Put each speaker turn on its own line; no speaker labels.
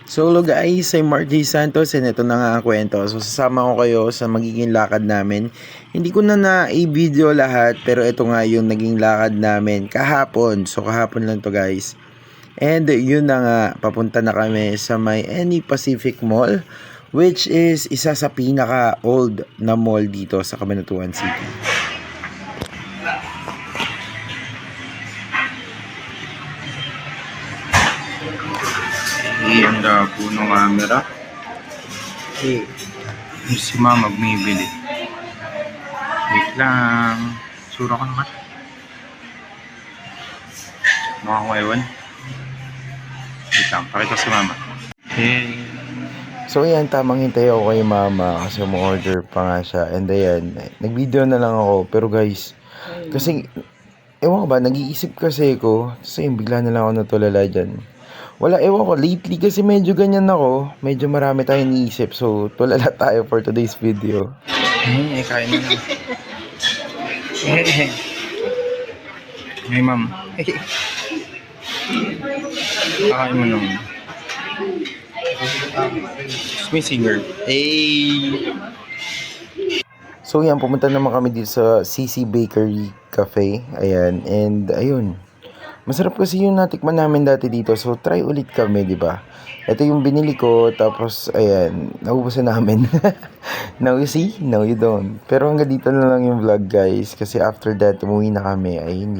So hello guys, I'm Mark J. Santos and ito na nga ang kwento. So sasama ko kayo sa magiging lakad namin. Hindi ko na i-video lahat pero ito nga yung naging lakad namin kahapon. So kahapon lang to guys. And yun na nga, papunta na kami sa may Any Pacific Mall, which is isa sa pinaka-old na mall dito sa Cabanatuan City.
Hihanda po ng camera. Si mama bumibili. Wait lang. Sura ko naman. Mukha ko ewan. Wait lang. Pakita si mama. Hey.
So ayan, tamang hintay ako kay mama kasi mo-order pa nga siya. And ayan, nag-video na lang ako. Pero guys, kasi, ewan ko ba, nag-iisip kasi ko. So yun, bigla na lang ako natulala dyan. Wala, ewan ko, lately kasi medyo ganyan ako. Medyo marami tayong iniisip. So, tulala tayo for today's video.
Kain na lang. Hey, ma'am. Kakain mo naman. May singer. Hey!
So yan, pumunta naman kami dito sa CC Bakery Cafe. Ayan, and ayun. Masarap kasi yung natikman namin dati dito. So try ulit kami, di ba? Ito yung binili ko, tapos ayan, naubusan namin. Now you see, now you don't. Pero hanggang dito na lang yung vlog guys. Kasi after that, umuwi na kami. Ayun.